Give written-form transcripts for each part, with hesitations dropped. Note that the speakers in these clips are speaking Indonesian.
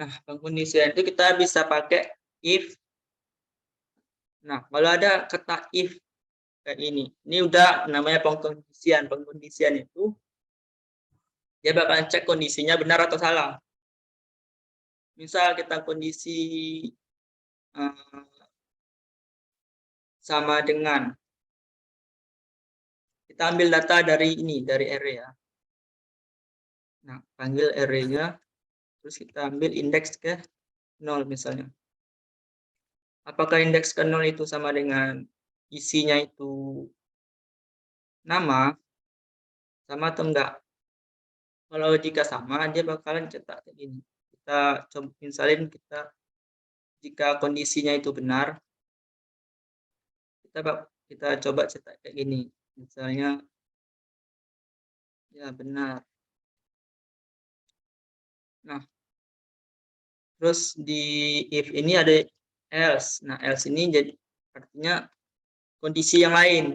Nah, pengkondisian itu kita bisa pakai if. Nah, kalau ada kata if kayak ini udah namanya pengkondisian. Pengkondisian itu dia bakal cek kondisinya benar atau salah. Misal kita kondisi sama dengan, kita ambil data dari ini, dari array ya. Nah, panggil array-nya, terus kita ambil indeks ke 0 misalnya. Apakah indeks ke 0 itu sama dengan isinya itu nama, sama atau enggak? Kalau jika sama, dia bakalan cetak kayak gini. Kita coba misalin jika kondisinya itu benar, kita coba cetak kayak gini. Misalnya ya benar. Nah, terus di if ini ada else. Nah, else ini jadi artinya kondisi yang lain.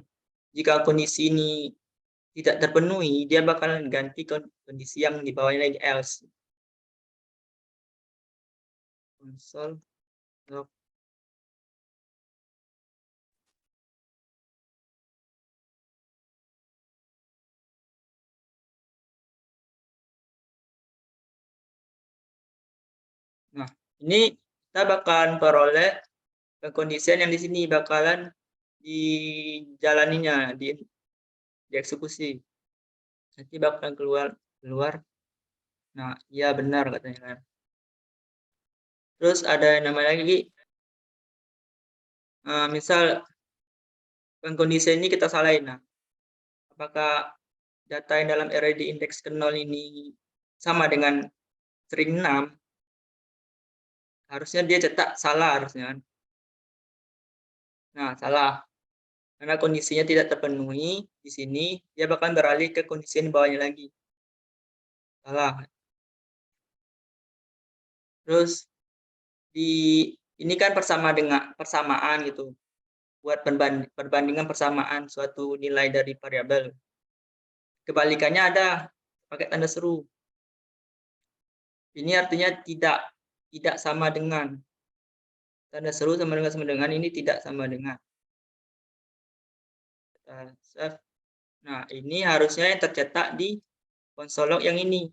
Jika kondisi ini tidak terpenuhi, dia bakalan ganti kondisi yang di bawahnya lagi else. Console log. Nah, ini kita bakalan peroleh kekondisian yang di sini bakalan dijalaninya, dieksekusi. Nanti bakalan keluar. Nah, iya benar katanya kan. Terus ada nama lagi, misal pengkondisian ini kita salahin. Nah, apakah data yang dalam array di indeks ke 0 ini sama dengan string 6? Harusnya dia cetak salah harusnya kan. Nah, salah. Karena kondisinya tidak terpenuhi di sini, dia bakal beralih ke kondisi yang bawahnya lagi. Salah. Terus ini kan persamaan gitu. Buat perbandingan persamaan suatu nilai dari variabel. Kebalikannya ada pakai tanda seru. Ini artinya tidak sama dengan. Tanda seru sama dengan ini tidak sama dengan. Nah, ini harusnya yang tercetak di konsol log yang ini.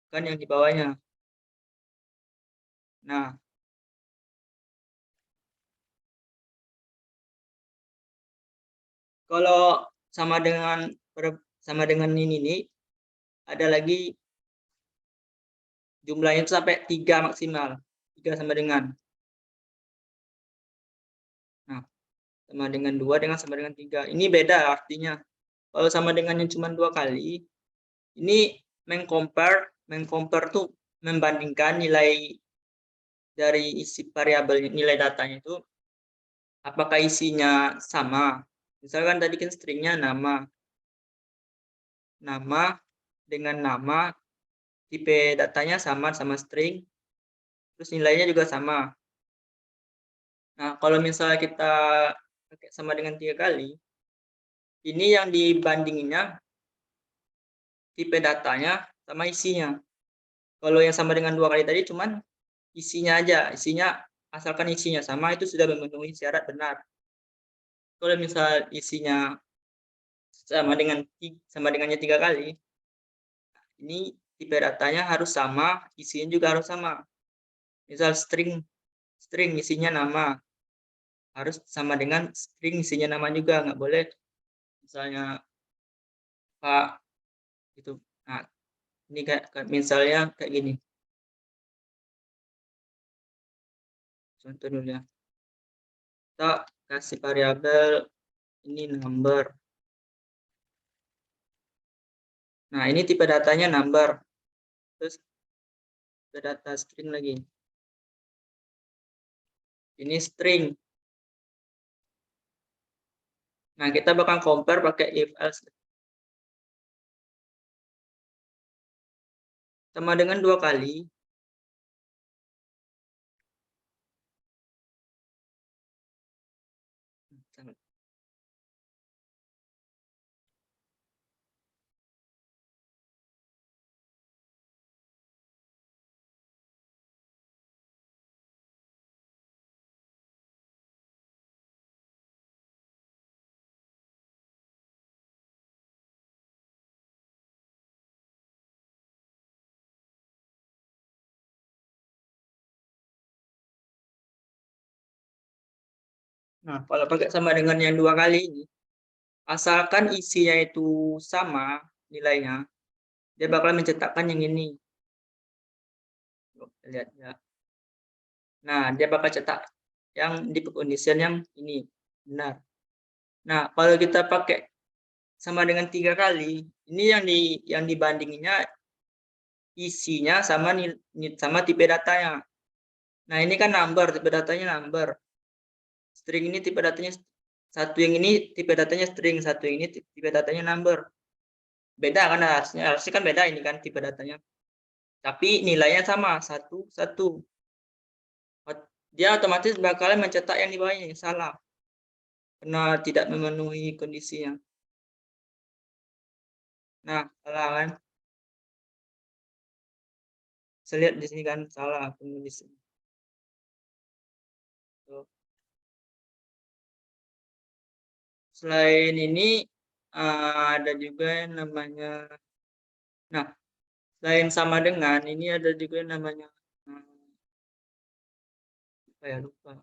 Bukan yang di bawahnya. Nah, kalau sama dengan ini nih, ada lagi jumlahnya itu sampai 3 maksimal. 3 sama dengan. Nah, sama dengan 2 dengan sama dengan 3. Ini beda artinya. Kalau sama dengannya cuma 2 kali, ini mengcompare tuh membandingkan nilai dari isi variabel nilai datanya itu apakah isinya sama. Misalkan tadi kan stringnya nama dengan nama, tipe datanya sama string, terus nilainya juga sama. Nah, kalau misalnya kita pakai sama dengan 3 kali, ini yang dibandinginnya tipe datanya sama isinya. Kalau yang sama dengan 2 kali tadi cuman isinya aja, asalkan isinya sama itu sudah memenuhi syarat benar. Kalau misal isinya sama dengannya 3 kali, ini tipe datanya harus sama, isinya juga harus sama. Misal string isinya nama, harus sama dengan string isinya nama juga, nggak boleh misalnya Pak itu. Nah, ini kayak misalnya kayak gini. Contoh dulu ya. Kita kasih variabel ini number. Nah, ini tipe datanya number. Terus tipe data string lagi. Ini string. Nah, kita bakal compare pakai if else. Sama dengan 2 kali. Nah, kalau pakai sama dengan yang 2 kali ini, asalkan isinya itu sama nilainya, dia bakal mencetakkan yang ini. Lihat ya. Nah, dia bakal cetak yang di condition yang ini, benar. Nah, kalau kita pakai sama dengan 3 kali, ini yang dibandinginnya isinya sama tipe datanya. Nah, ini kan number, tipe datanya number. String ini tipe datanya satu yang ini tipe datanya string, satu yang ini tipe datanya number. Beda kan harusnya kan beda ini kan tipe datanya. Tapi nilainya sama, satu satu. Dia otomatis bakalan mencetak yang di bawahnya yang salah. Karena tidak memenuhi kondisinya. Nah, salah kan? Saya lihat di sini kan salah penulisan. Selain ini ada juga yang namanya, nah selain sama dengan ini ada juga yang namanya apa ya, lupa.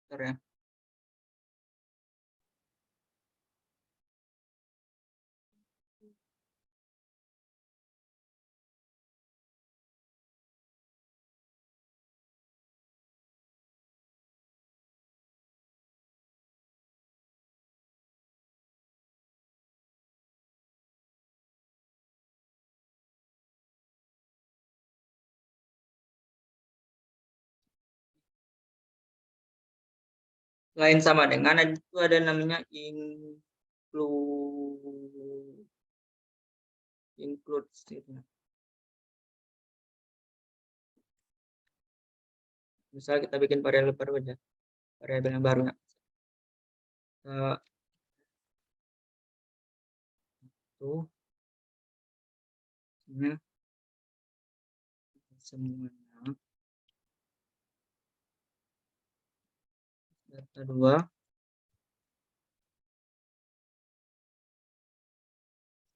Bentar ya. Selain sama dengan itu ada namanya include gitu. Misal kita bikin variabel baru aja, variabel yang baru ya. Tuh semuanya data 2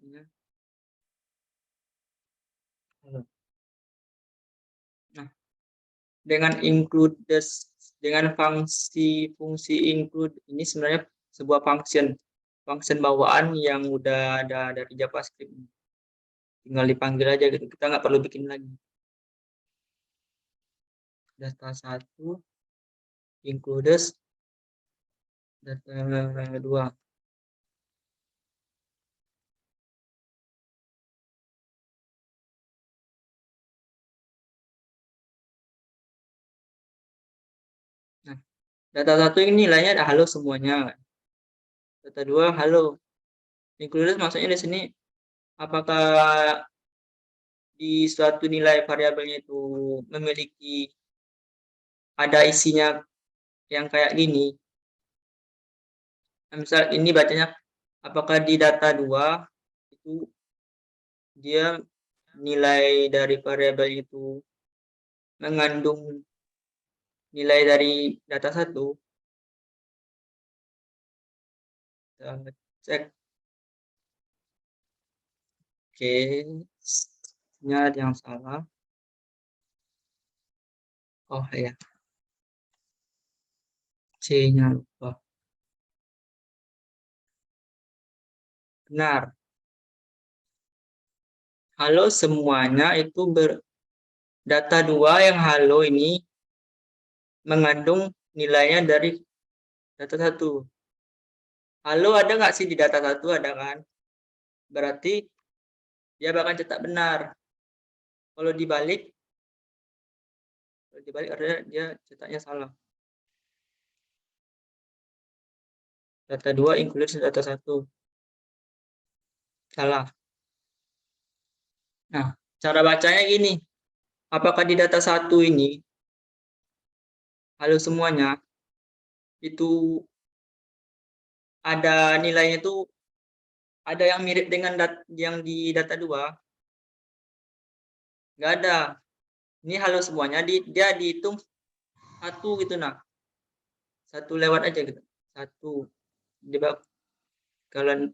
ya. Nah, dengan dengan fungsi include ini sebenarnya sebuah function bawaan yang udah ada dari JavaScript. Tinggal dipanggil aja gitu. Kita nggak perlu bikin lagi. Data 1 includes data 2. Nah, data 1 ini nilainya ada halo semuanya. Data 2 halo. Includes maksudnya di sini apakah di suatu nilai variabelnya itu memiliki ada isinya yang kayak gini. Nah, misal ini bacanya apakah di data 2 itu dia nilai dari variabel itu mengandung nilai dari data 1. Kita cek. Oke, nya ada yang salah. Oh ya, C-nya lupa. Benar. Halo semuanya itu data 2 yang halo ini mengandung nilainya dari data 1. Halo ada nggak sih di data 1? Ada kan? Berarti dia bakal cetak benar. Kalau dibalik artinya dia cetaknya salah. Data 2 includes data 1. Salah. Nah, cara bacanya gini. Apakah di data 1 ini halo semuanya, itu ada nilainya tuh, ada yang mirip dengan yang di data 2, nggak ada. Ini halo semuanya, dia dihitung satu gitu, nah. Satu lewat aja gitu. Satu. Kalau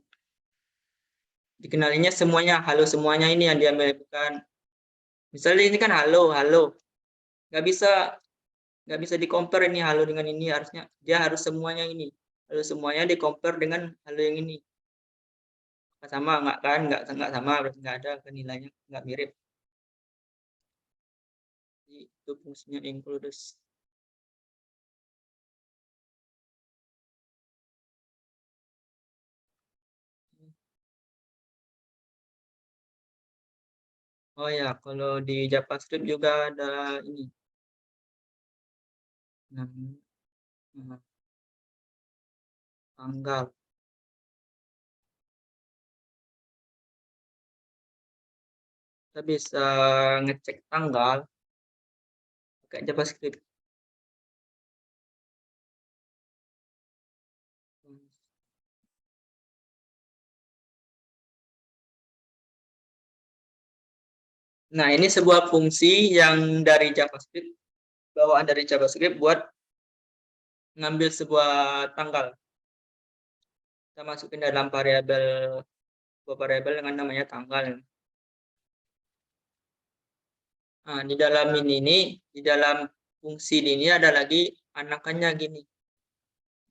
dikenalinya semuanya, halo semuanya ini yang dia melakukan. Misalnya ini kan halo, halo. Nggak bisa di compare ini halo dengan ini, harusnya dia harus semuanya ini. Halo semuanya di compare dengan halo yang ini. Sama nggak kan? Nggak sama, berarti nggak ada kan nilainya, nggak mirip. Itu fungsinya includes. Oh ya, kalau di JavaScript juga ada ini. Namanya tanggal. Kita bisa ngecek tanggal pakai JavaScript. Nah, ini sebuah fungsi yang dari JavaScript, bawaan dari JavaScript buat ngambil sebuah tanggal. Kita masukin dalam sebuah variabel dengan namanya tanggal. Nah, di dalam fungsi ini ada lagi anakannya gini.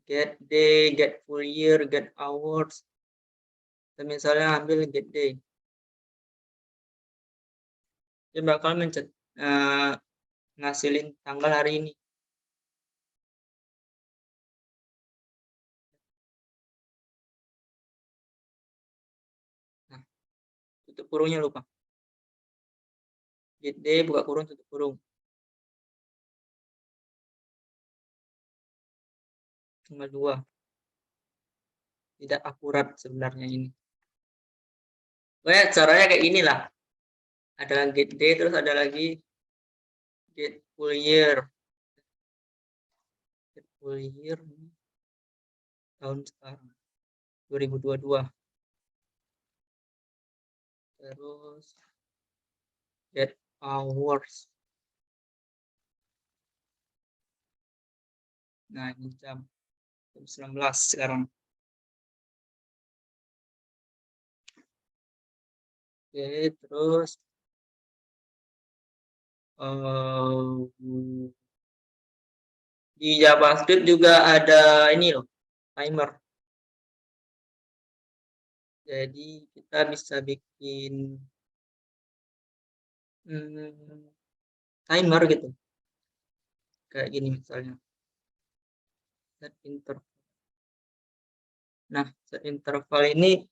Get day, get full year, get hours. Kita misalnya ambil get day. Dia bakal ngasilin tanggal hari ini. Nah, tutup kurungnya lupa. Get day, buka kurung, tutup kurung. Tanggal 2. Tidak akurat sebenarnya ini. Caranya kayak inilah. Ada get day, terus ada lagi get full year. Get full year tahun sekarang, 2022. Terus get hours. Nah, ini jam 19 sekarang. Oke, terus di JavaScript juga ada ini loh, timer. Jadi kita bisa bikin timer gitu. Kayak gini misalnya. Set interval. Nah, set interval ini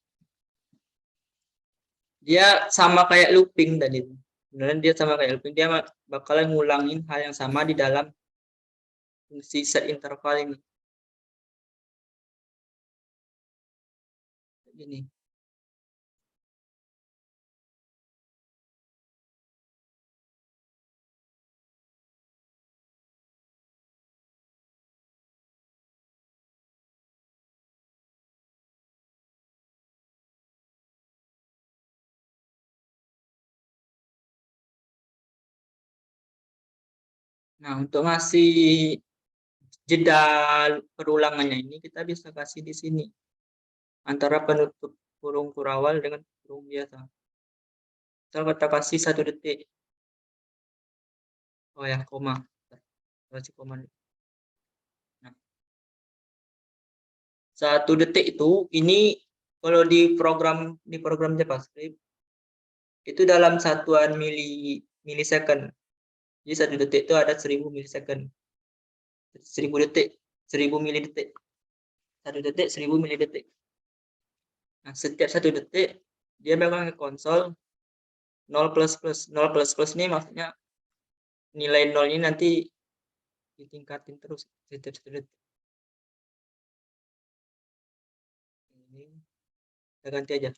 dia sama kayak looping tadi. Sebenarnya dia sama kayak looping, dia bakalan ngulangin hal yang sama di dalam fungsi set interval ini. Gini. Nah, untuk ngasih jeda perulangannya ini kita bisa kasih di sini antara penutup kurung kurawal dengan kurung biasa. Kita kasih 1 detik. Oh ya, koma. Kasih koma. Nah, 1 detik itu ini kalau di program JavaScript itu dalam satuan milisecond. Jadi 1 detik itu ada 1000 milisecond. 1000 detik, 1000 milidetik. 1 detik, 1000 milidetik. Nah, setiap 1 detik dia bakal ke konsol 0 plus plus. 0 plus plus ini maksudnya nilai 0 ini nanti ditingkatin terus setiap 1 detik. Ini kita ganti aja.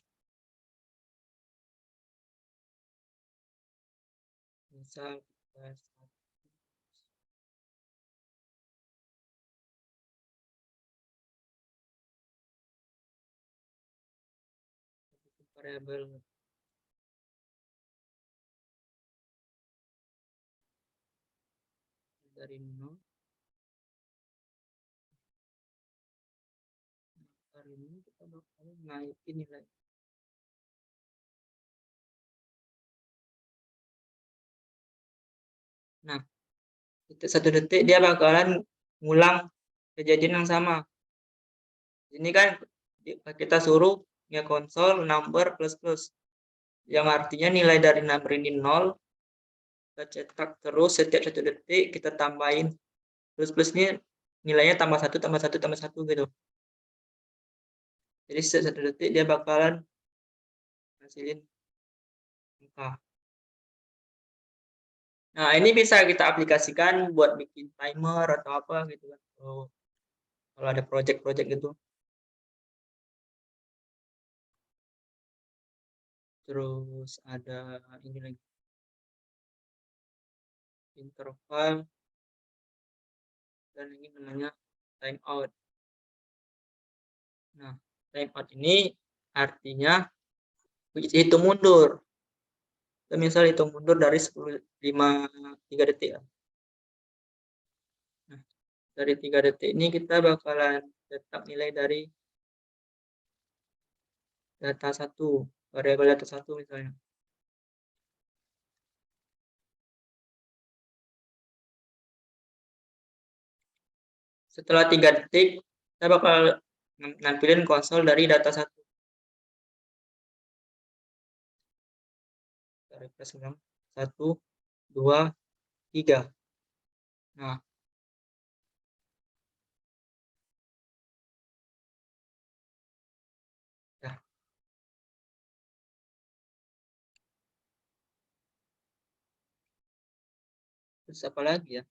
Misal variabel dari 0. Hari ini kita bakal naikin nilai. Nah, itu 1 detik dia bakalan ngulang kejadian yang sama. Ini kan kita suruh ya konsol number plus, yang artinya nilai dari number ini 0, kita cetak terus setiap 1 detik kita tambahin plus-plusnya, nilainya tambah 1 tambah 1 tambah 1 gitu. Jadi setiap 1 detik dia bakalan hasilin angka. Nah, ini bisa kita aplikasikan buat bikin timer atau apa gitu kan. Kalau ada project-project gitu. Terus ada ini lagi, interval, dan ini namanya timeout. Nah, timeout ini artinya hitung mundur. Kita misal hitung mundur dari 10, 5, 3 detik ya. Nah, dari 3 detik ini kita bakalan tetap nilai dari data 1, variabel data 1 misalnya. Setelah 3 detik, kita bakal nampilin konsol dari data 1. Kita refresh ulang. 1, 2, 3. Nah, ya. Terus apa lagi ya?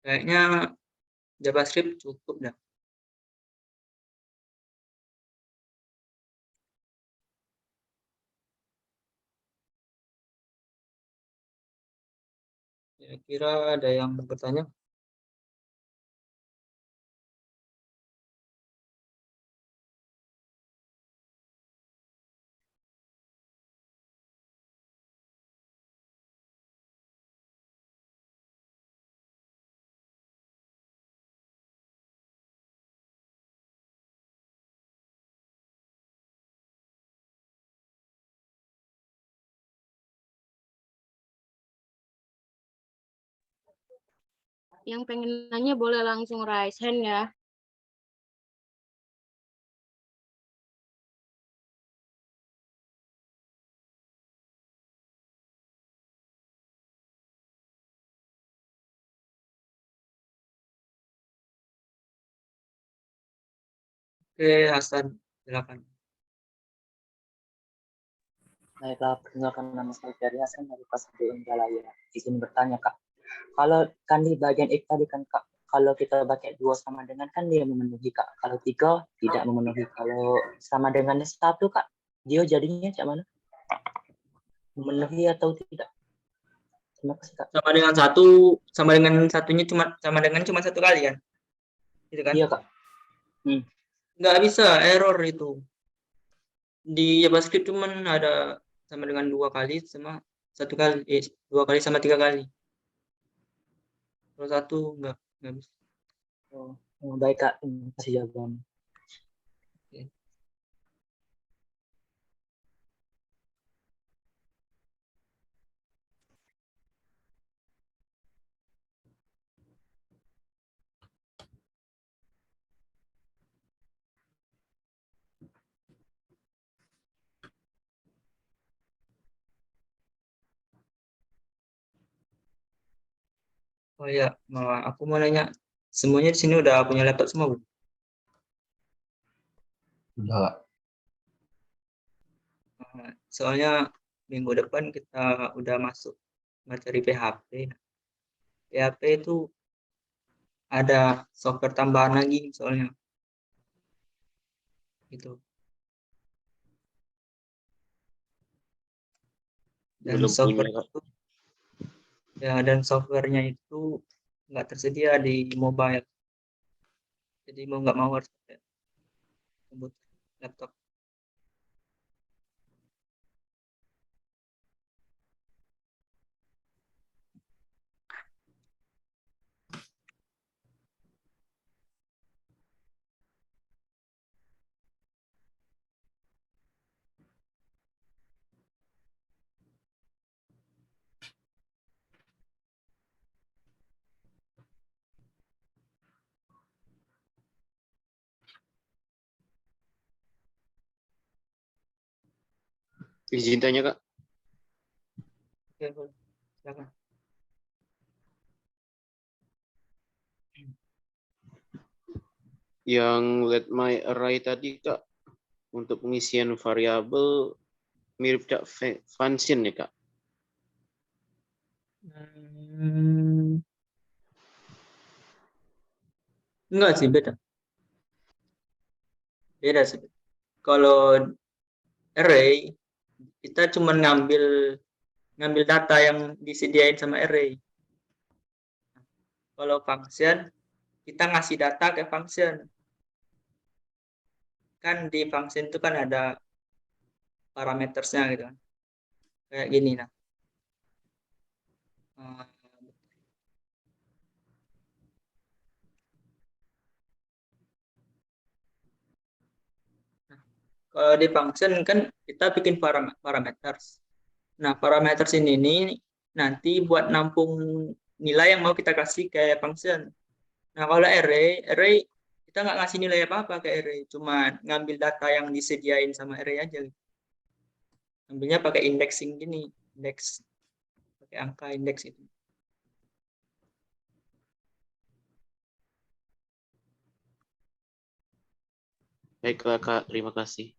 Kayaknya JavaScript cukup dah. Kira-kira ada yang bertanya? Yang pengen nanya boleh langsung raise hand ya. Oke, Hasan, silakan. Baiklah, perkenalkan nama saya Ferry Hasan dari kelas 1 Indralaya. Izin bertanya, Kak. Kalau kan di bagian X tadi kan, Kak, kalau kita pakai 2 sama dengan kan dia memenuhi, Kak. Kalau 3 tidak memenuhi. Kalau sama dengan 1, Kak, dia jadinya cak mana? Memenuhi atau tidak? Terima kasih, Kak. Sama dengan satunya sama dengan cuma 1 kali kan? Gitu kan? Iya, Kak. Nggak bisa, error itu. Di JavaScript cuman ada sama dengan 2 kali sama 1 kali, 2 kali sama 3 kali. Kalau 1 nggak bisa. Oh, baik, Kak. Terima kasih jawabannya. Oke. Oh ya, aku mau nanya, semuanya di sini udah punya laptop semua, Bu? Udah. Soalnya minggu depan kita udah masuk materi PHP. PHP itu ada software tambahan lagi soalnya. Gitu. Dan Belum punya, Kak. dan softwarenya itu nggak tersedia di mobile. Jadi mau nggak mau harus pakai komputer, laptop. Izin tanya, Kak. Oke, boleh. Silakan. Yang let my array tadi, Kak, untuk pengisian variabel mirip Kak function ya, Kak? Enggak sih, beda. Beda sih. Kalau array, kita cuma ngambil data yang disediain sama array. Kalau function, kita ngasih data ke function. Kan di function itu kan ada parametersnya gitu kan. Kayak gini nah. Eh, Kalau di function kan kita bikin parameters. Nah, parameters ini nih nanti buat nampung nilai yang mau kita kasih ke function. Nah, kalau array kita nggak ngasih nilai apa-apa ke array, cuma ngambil data yang disediain sama array aja. Ambilnya pakai indexing gini, pakai angka indeks itu. Baiklah, Kak. Terima kasih.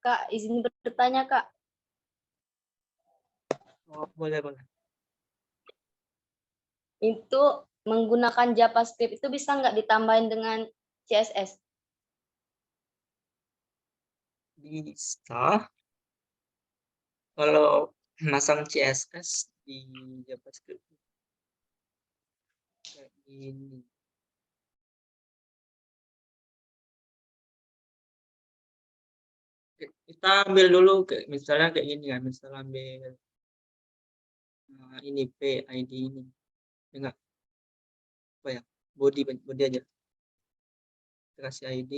Kak, izin bertanya, Kak. Oh, boleh, boleh. Itu menggunakan JavaScript itu bisa nggak ditambahin dengan CSS? Bisa. Kalau masang CSS di JavaScript kayak gini. Kita ambil dulu misalnya kayak gini kan, misalnya ambil ini ID ini. Enggak, apa ya? Body aja. Kita kasih ID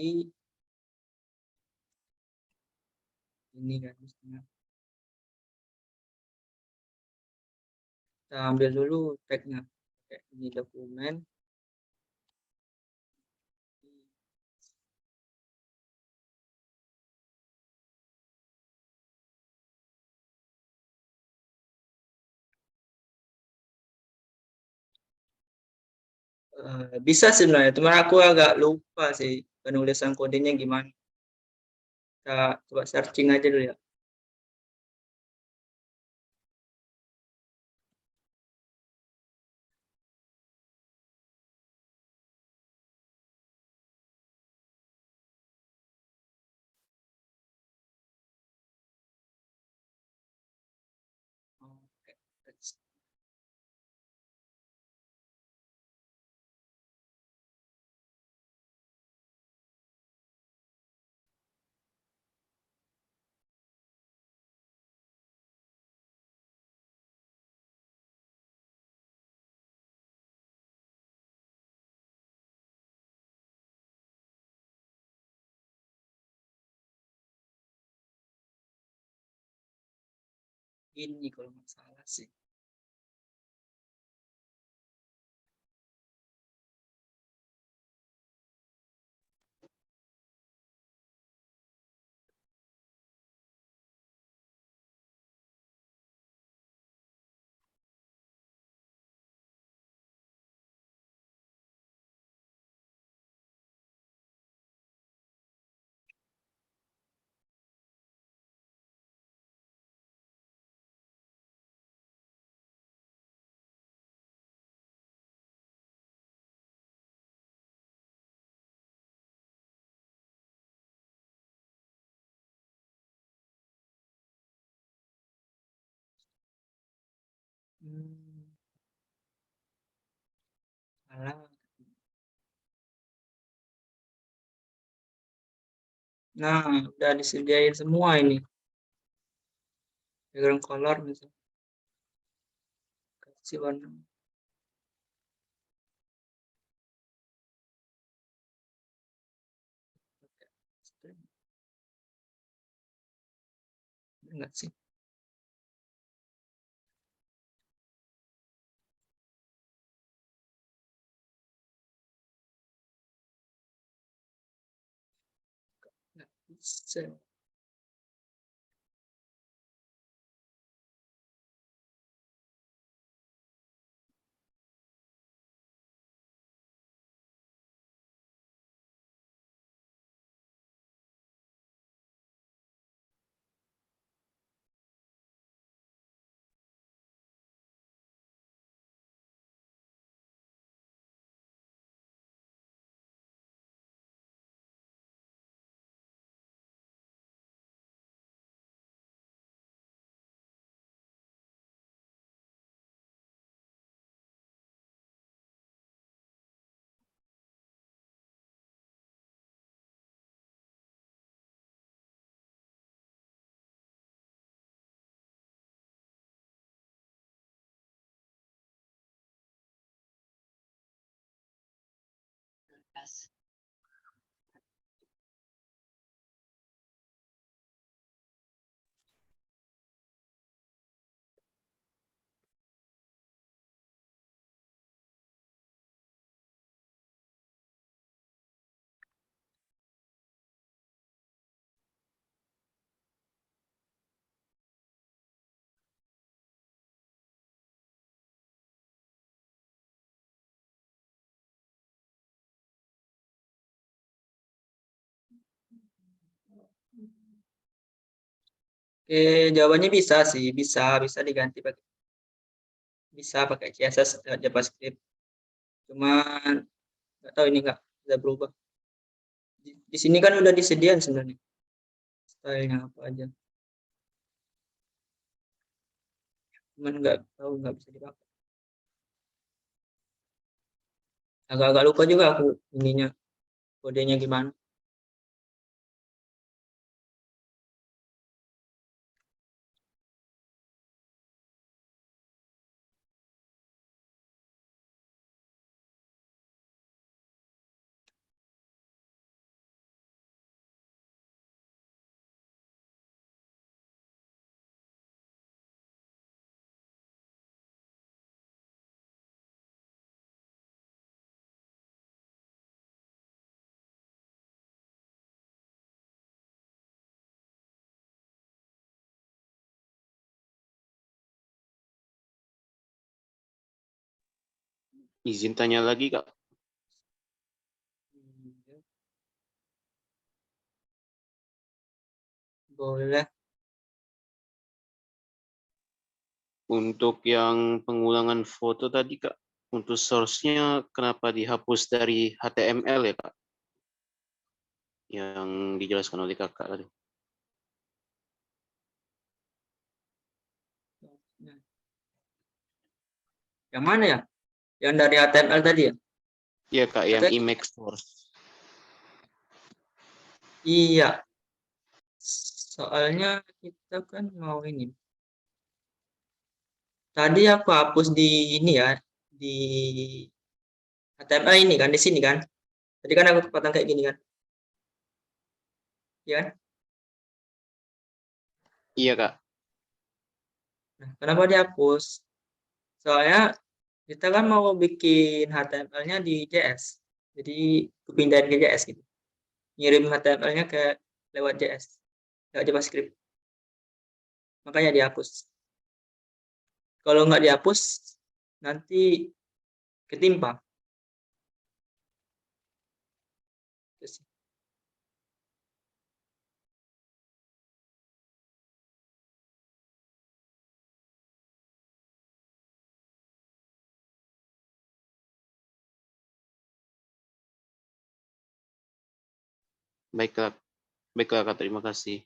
ini kan misalnya. Kita ambil dulu tagnya. Kayak ini dokumen. Bisa sebenarnya, cuma aku agak lupa sih penulisan kodenya gimana. Kita coba searching aja dulu ya. Oke. ini kalau nggak salah sih. Salah. Nah, udah disediain semua ini. Background color misalnya. Kasih warna. Enggak sih. Enggak bisa. Oke, jawabannya bisa sih, bisa diganti pakai CSS lewat JavaScript. Cuman nggak tahu ini nggak bisa berubah. Di sini kan udah disediain sebenarnya stylenya apa aja. Cuman nggak tahu, nggak bisa dipakai. Agak-agak lupa juga aku ininya, kodenya gimana. Izin tanya lagi, Kak. Boleh. Untuk yang pengulangan foto tadi, Kak, untuk source-nya kenapa dihapus dari HTML ya, Kak? Yang dijelaskan oleh Kakak tadi. Yang mana ya? Yang dari HTML tadi ya? Iya, Kak, yang Katanya- image source. Iya. Soalnya kita kan mau ini. Tadi aku hapus di ini ya, di HTML ini kan, di sini kan. Tadi kan aku kepotong kayak gini kan. Iya kan? Iya, Kak. Nah, kenapa dihapus? Soalnya kita kan mau bikin HTML-nya di JS. Jadi pindahin ke JS gitu. Ngirim HTML-nya ke lewat JS, lewat JavaScript. Makanya dihapus. Kalau nggak dihapus, nanti ketimpa. Terus, Baiklah, baiklah Kak, terima kasih.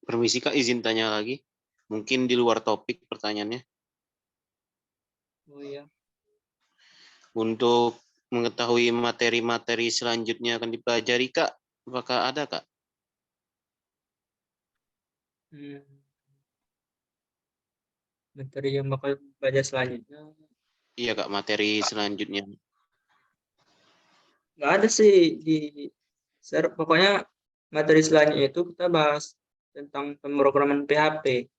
Permisi Kak, izin tanya lagi. Mungkin di luar topik pertanyaannya. oh iya. Untuk mengetahui materi-materi selanjutnya akan dipelajari Kak, apakah ada Kak? Hmm, materi yang bakal belajar selanjutnya. Iya Kak, materi selanjutnya. Nggak ada sih di pokoknya materi selanjutnya itu kita bahas tentang pemrograman PHP.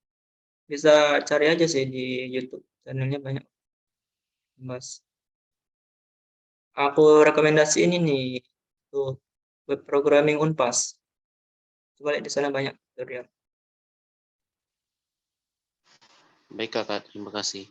Bisa cari aja sih di YouTube, channelnya banyak. Mas, aku rekomendasi ini nih tuh web programming Unpas. Coba lihat di sana banyak tutorial. Baik Kak, terima kasih.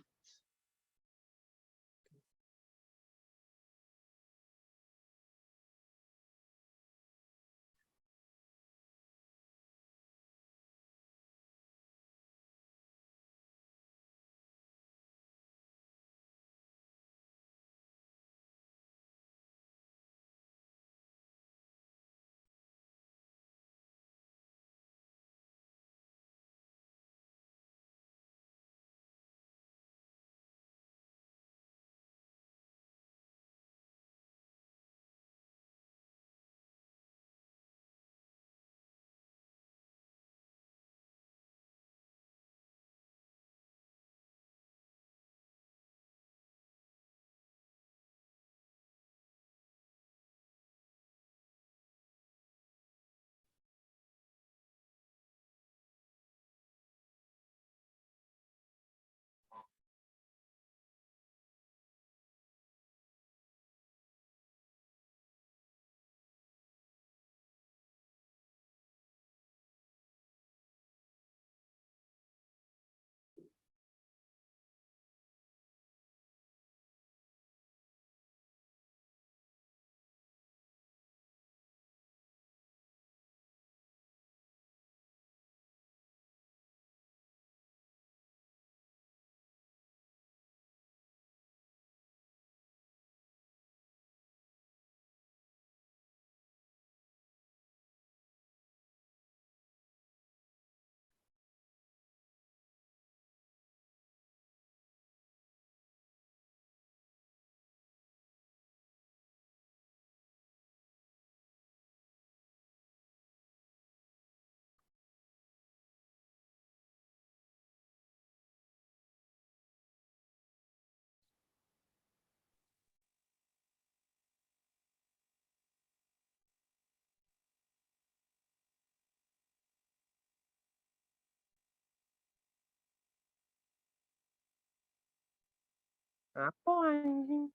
Apa anjing?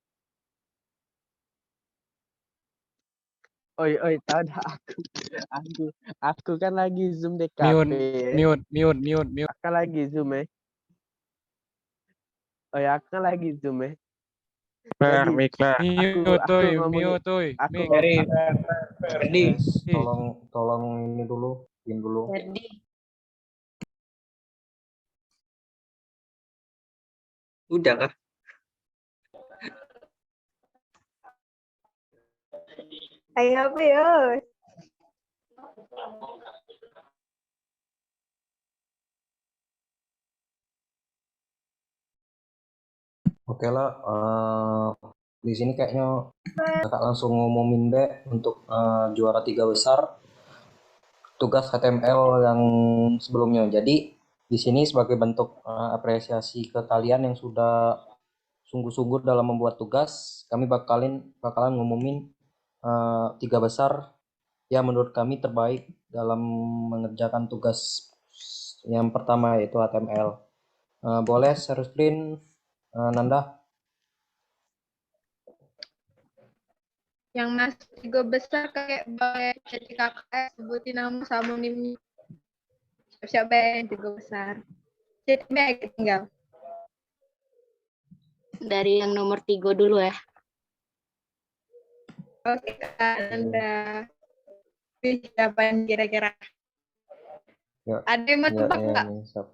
Oi, tahu dah aku kan lagi zoom DKP. Mute. Aku kan lagi zoom Oi, aku kan lagi zoom Clear, Jadi, mic clear. aku ngomongin aku Ferdi, tolong ini dulu, pin dulu. Ferdi. Udah kah? Ayo apa ya? Oke lah, di sini kayaknya kakak langsung ngumumin deh untuk juara 3 besar tugas HTML yang sebelumnya. Jadi di sini sebagai bentuk apresiasi ke kalian yang sudah sungguh-sungguh dalam membuat tugas, kami bakalan ngumumin 3 besar yang menurut kami terbaik dalam mengerjakan tugas yang pertama yaitu HTML. Boleh share screen, Nanda? Yang masuk 3 besar kayak boleh jadi kakak sebutin nama sama nimnya. Siapa yang 3 besar? Jadi baik tinggal. Dari yang nomor 3 dulu ya. Oke, Kak Anda. Siapa yang kira-kira? Ya, Ada yang mau tebak nggak? nih, siap.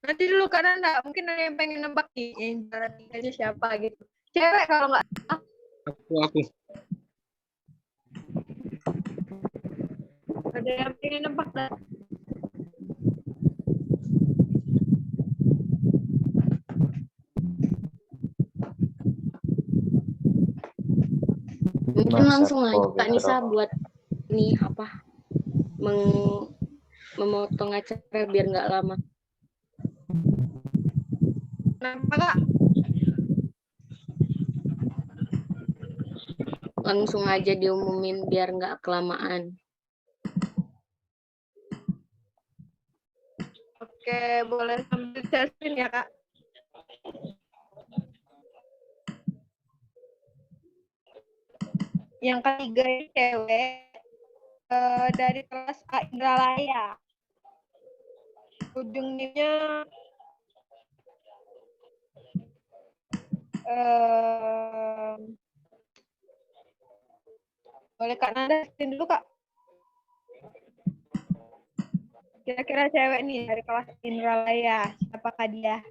Nanti dulu Kak Nanda, mungkin ada yang pengen nebak nih, yang juara 3-nya siapa gitu. Cewek kalau nggak. Aku. Ada yang pengen nebak nggak? Mungkin langsung aja Seppo Kak gitu Nisa dong. buat nih apa memotong acara biar nggak lama. Kenapa Kak? Langsung aja diumumin biar nggak kelamaan. Oke, boleh sambil share screen ya Kak. Yang ketiga ini cewek dari kelas A Indralaya. Ujung nimnya boleh Kak Nanda screen dulu Kak. Kira-kira cewek nih dari kelas Indralaya, siapakah dia?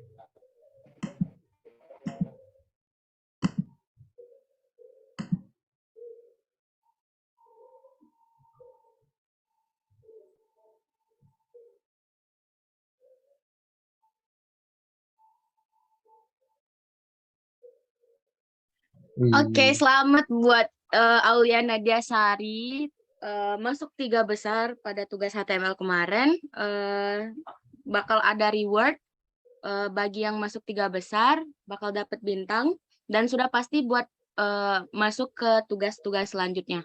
Oke, selamat buat Aulia Nadia Sari masuk 3 besar pada tugas HTML kemarin. Bakal ada reward bagi yang masuk 3 besar, bakal dapat bintang dan sudah pasti buat masuk ke tugas-tugas selanjutnya.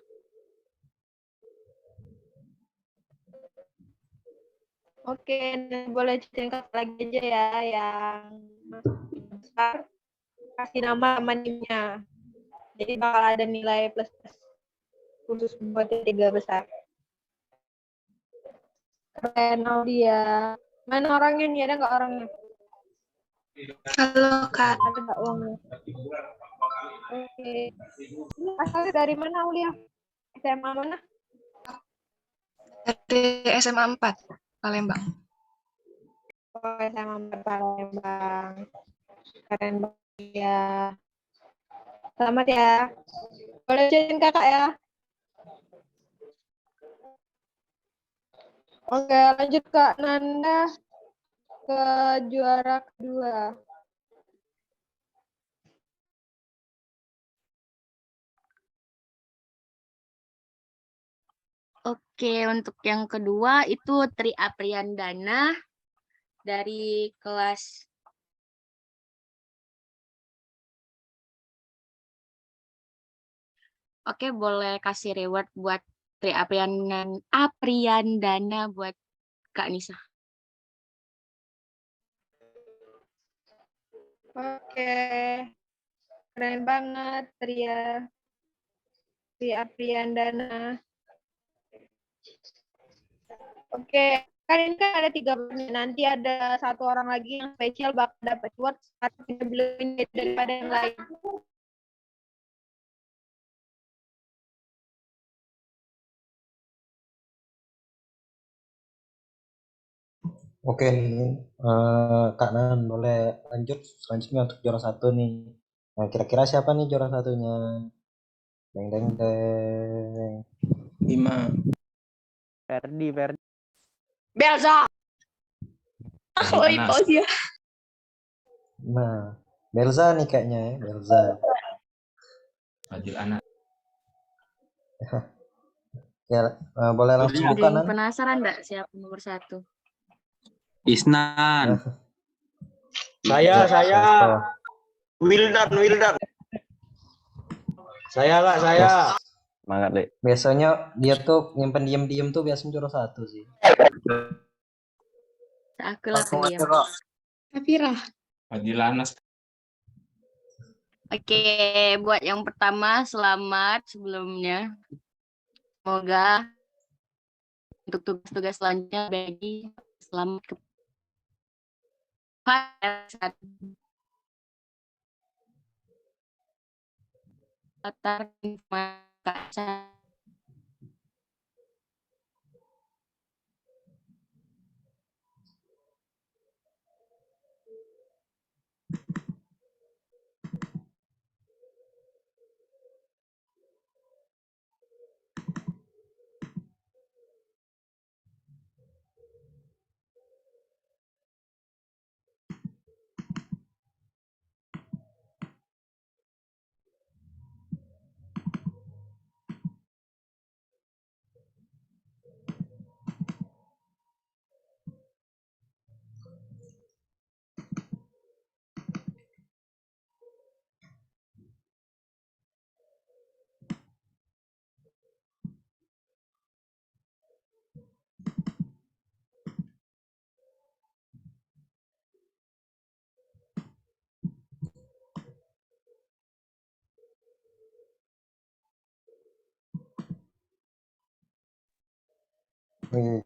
Oke, boleh singkat lagi aja ya yang besar kasih nama nimnya. Jadi bakal ada nilai plus khusus buat 3 besar. Keren Aulia. Mana orangnya nih? Ada nggak orangnya? Halo Kak, Ada nggak uangnya? Oke. Ini asalnya dari mana Aulia? SMA mana? dari SMA 4, Palembang. Oh, SMA 4 Palembang. Keren banget ya. Selamat ya. Boleh join kakak ya. Oke, lanjut Kak Nanda ke juara kedua. Oke, untuk yang kedua itu Tri Apriandana dari kelas Oke, boleh kasih reward buat Tri Apriandana buat Kak Nisa. Oke, keren banget Ria Priyandana. Oke, kan ini kan ada 3 menit. Nanti ada 1 orang lagi yang spesial bakal dapat reward atau lebih daripada yang lain. Oke, Kak Nan boleh lanjut selanjutnya untuk juara 1 nih. Nah, kira-kira siapa nih juara 1-nya? Deng deng deng. Bima. Ferdi. Belza. Oh, Anas. Pausia. Nah, Belza nih kayaknya ya, Belza. Fadil Anas. Ya, boleh langsung Ada buka yang Nan. penasaran enggak siapa nomor 1? Isnan. Ya, Saya. Sesto. Wildan. Saya Kak, saya. Semangat, Dek. Biasanya dia tuh nyimpen diem-diem tuh biasanya juara 1 sih. Aku lah Langsung aja pendiam. Kak. Safira. Fadil Anas. Oke, buat yang pertama selamat sebelumnya. Semoga untuk tugas-tugas selanjutnya bagi selamat ke latar informasi.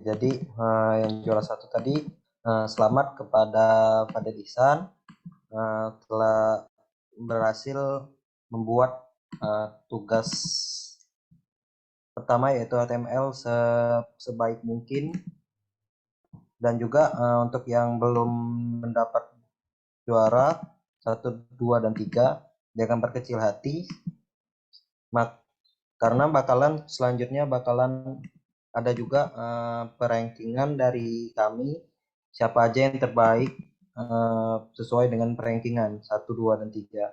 Jadi yang juara 1 tadi selamat kepada Fadil Ihsan telah berhasil membuat tugas pertama yaitu HTML sebaik mungkin, dan juga untuk yang belum mendapat juara 1, 2, dan 3 jangan berkecil hati, karena selanjutnya bakalan ada juga perankingan dari kami, siapa aja yang terbaik sesuai dengan perankingan 1, 2, dan 3.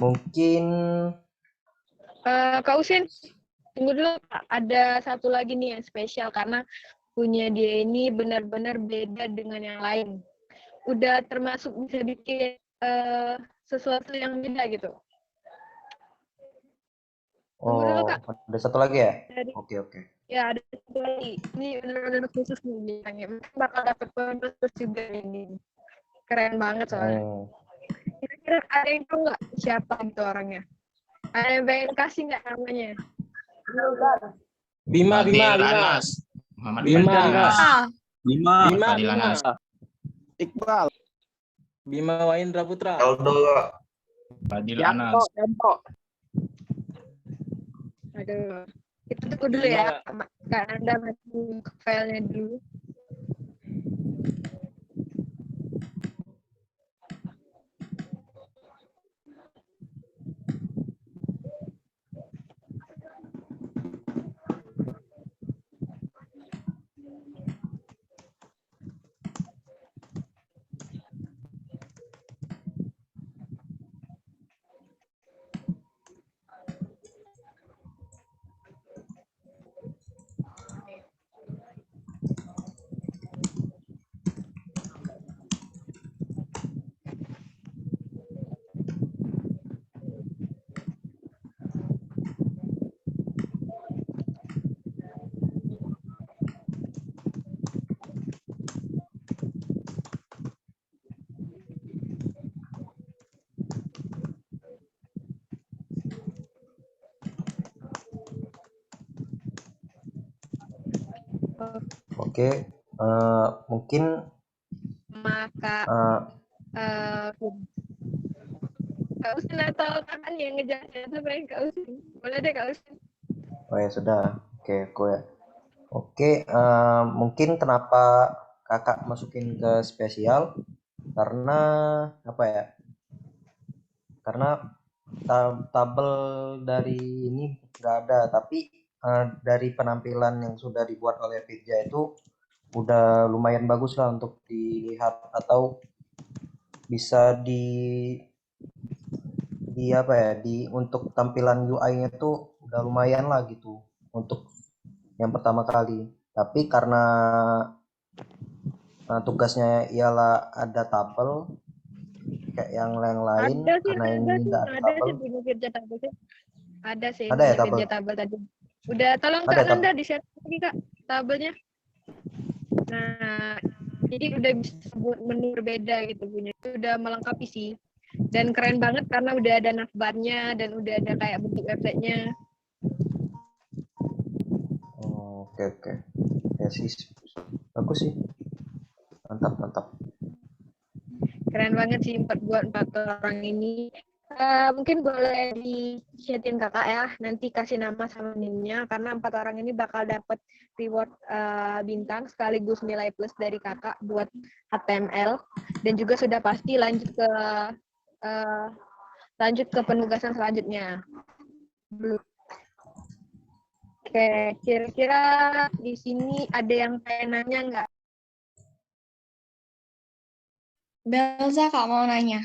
Mungkin Kak Usin, tunggu dulu Kak. Ada satu lagi nih yang spesial karena punya dia ini benar-benar beda dengan yang lain. Udah termasuk bisa bikin sesuatu yang beda gitu. Tunggu dulu Kak. Ada satu lagi ya? Oke. Ya ada satu lagi. Ini benar-benar khusus nih bilangnya. Mungkin bakal dapat poin plus juga ini. Keren banget soalnya. Kira-kira ada yang tahu nggak siapa itu orangnya? Ada yang pengen kasih nggak namanya? Bima. Iqbal. Bima Waindra Putra. Fadil Anas. Aduh, kita tunggu dulu ya. Kak Anda masih ke filenya dulu. Oke, mungkin Maka Kak Usin atau kakak nih yang ngejelasin atau pengen Kak Usin? Boleh deh Kak Usin. oh ya sudah. Oke, aku ya. Oke, mungkin kenapa kakak masukin ke spesial karena apa ya? Karena tabel dari ini nggak ada, tapi dari penampilan yang sudah dibuat oleh Firja itu udah lumayan bagus lah untuk dilihat atau bisa di apa ya untuk tampilan UI-nya tuh udah lumayan lah gitu untuk yang pertama kali. Tapi karena tugasnya ialah ada tabel kayak yang lain karena ini nggak ada tabel. Punya Firja tabel sih. Ada sih Ada ya punya tabel? Firja tabel tadi. Udah tolong Ada Kak tabel. Nanda di-share lagi Kak tabelnya. Nah, jadi udah bisa sebut menu berbeda gitu punya. Itu udah melengkapi sih. Dan keren banget karena udah ada navbarnya dan udah ada kayak bentuk websitenya. Oh, oke. Ya sih, bagus sih. Mantap. Keren banget sih buat 4 orang ini. Mungkin boleh di-chatin kakak ya, nanti kasih nama sama nimnya karena 4 orang ini bakal dapat reward bintang sekaligus nilai plus dari kakak buat HTML dan juga sudah pasti lanjut ke penugasan selanjutnya. Oke, kira-kira di sini ada yang pengen nanya nggak? Belza, Kak mau nanya.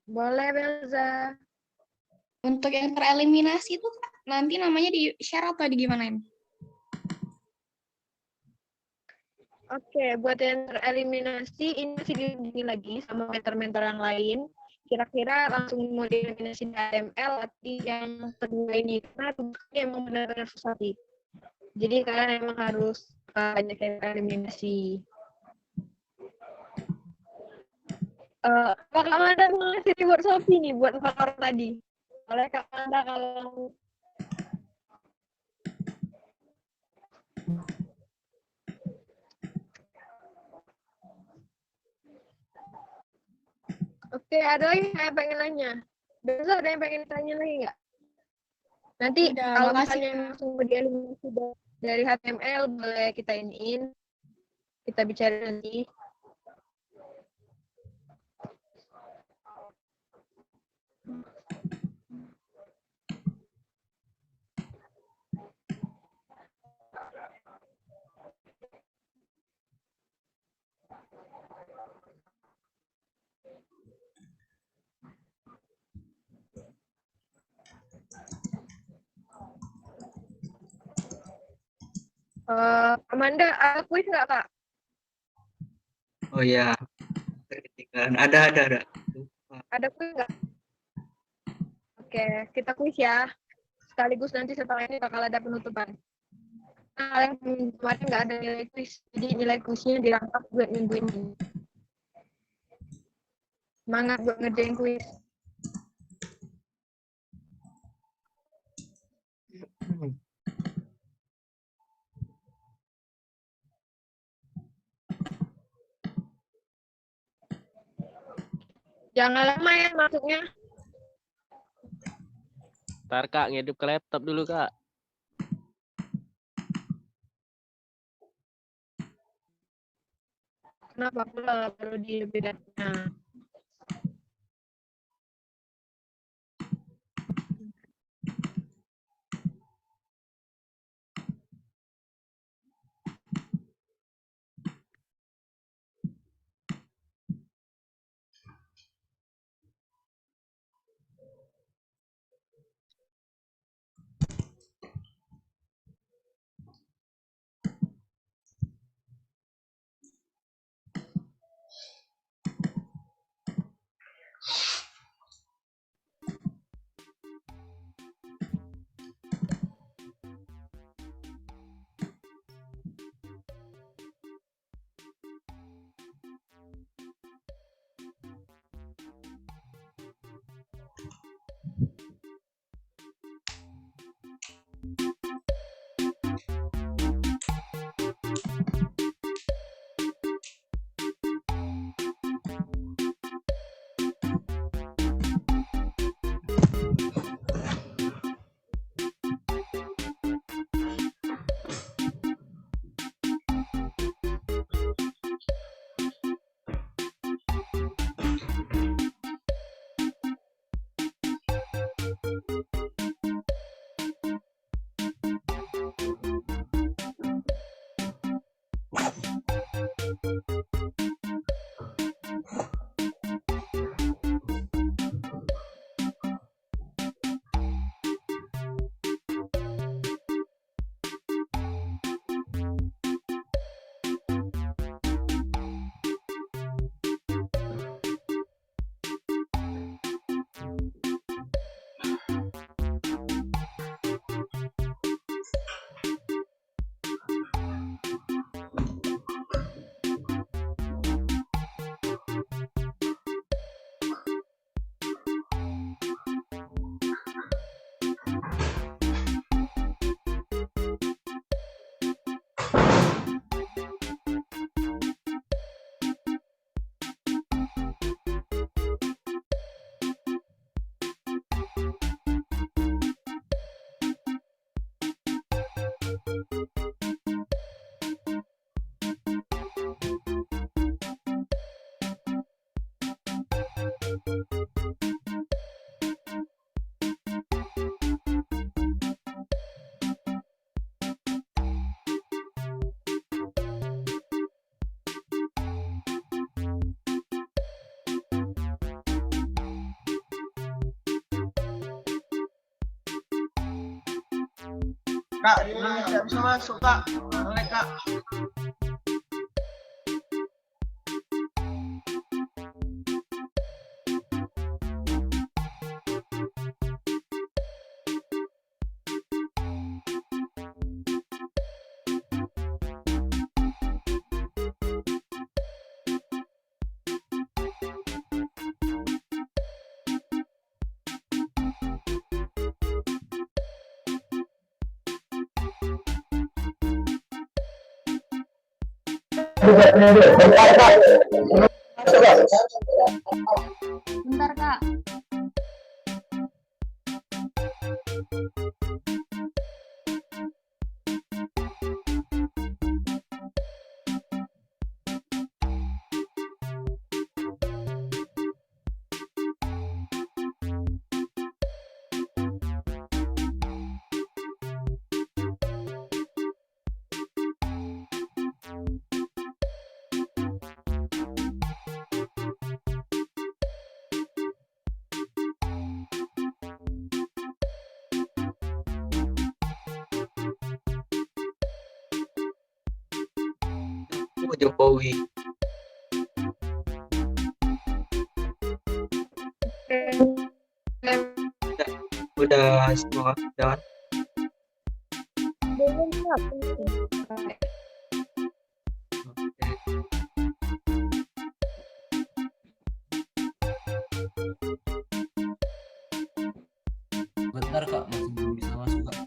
Boleh, Belza. Untuk yang tereliminasi itu Kak, nanti namanya di-share atau di gimanain? Oke, buat yang tereliminasi, ini masih diuji lagi sama mentor-mentor yang lain. Kira-kira langsung mau dieliminasi di HTML atau yang kedua ini. Karena tugasnya emang benar-benar susah sih. Jadi kalian emang harus banyak yang tereliminasi. Kak Amanda mau ngasih reward Shopee nih buat 4 orang tadi. Boleh Kak Amanda kalau Oke, ada lagi yang pengen nanya? Besok ada yang pengen tanya lagi nggak? Nanti Udah, kalau makasih, misalnya Kak. langsung dieliminasi dari HTML, boleh kita iniin. Kita bicara nanti. Amanda, ada kuis nggak Kak? Oh ya, ketinggalan. Ada. Ada kuis nggak? Oke, kita kuis ya. Sekaligus nanti setelah ini bakal ada penutupan. Nah, yang kemarin nggak ada nilai kuis, jadi nilai kuisnya dirangkap buat minggu ini. Semangat buat ngerjain kuis. Jangan lama ya masuknya. Ntar Kak, ngedip ke laptop dulu Kak. Kenapa pula perlu dibedakan? Kak, ini tidak bisa masuk, Kak. Oleh Kak. Bentar, Kak. Jokowi. Udah semua, udah. Belum, Kak. Bentar Kak, masih belum bisa masuk Kak.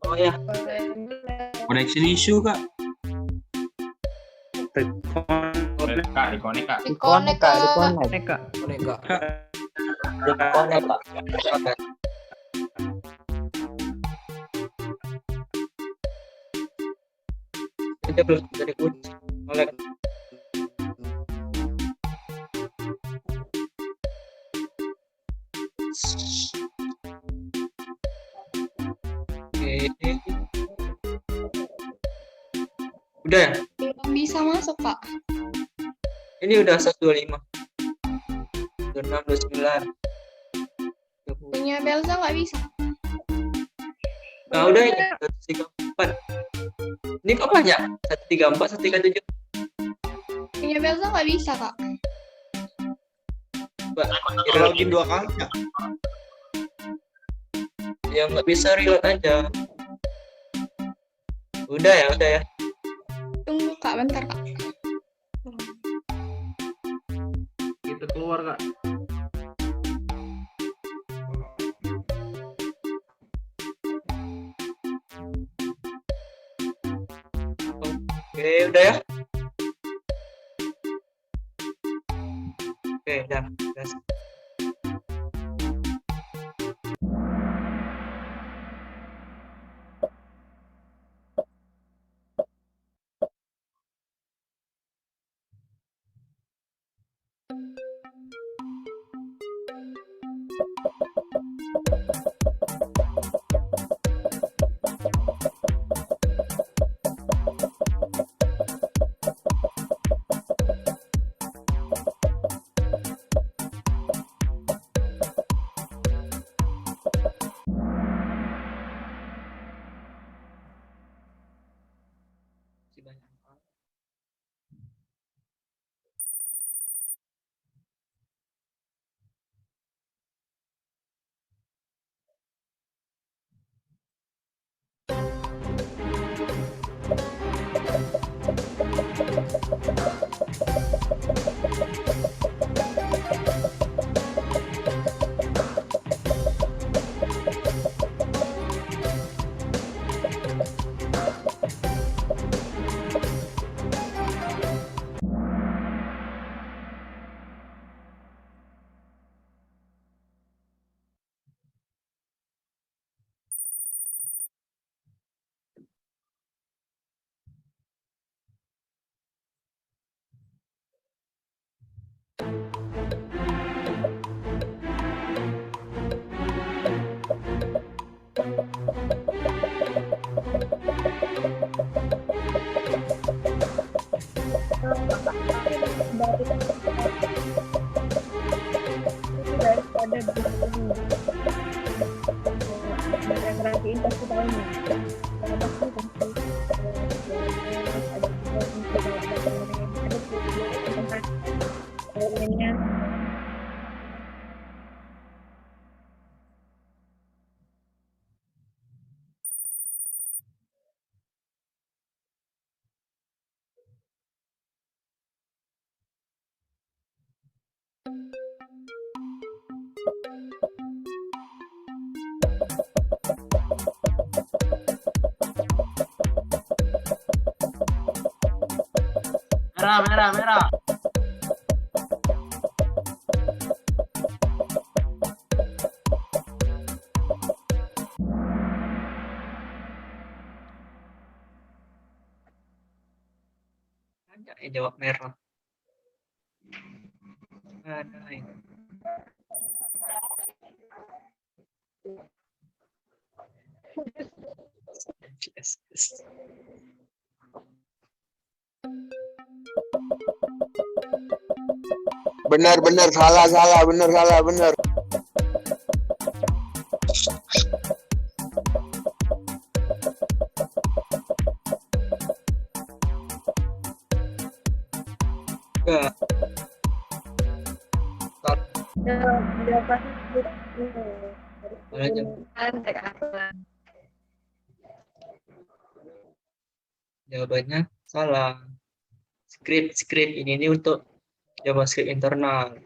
Oh ya, Connection issue, Kak. Dikonek, Kak. Dikonek Kak. Dikonek, Kak. Dikonek, Kak. kita belum dari kunci. Oleh udah ya? Belum bisa masuk Kak. Ini udah 125. 26, 29. Punya Belza nggak bisa. Nah, udah ini 134. Ini kok banyak? 134, 137. Punya Belza nggak bisa Kak. Login 2 kali ya? Ya nggak bisa reload aja. Udah ya. Tunggu Kak, bentar Kak. Kita keluar, Kak. Oke, udah ya. Oke, udah. daripada begini. Yang merhatiin pasti tahu nih. Kenapa sih ini Merah. Ada yang jawab merah. Ada ini. Yes. Benar, salah, benar. Enggak. Jawabannya salah. Script ini untuk JavaScript internal.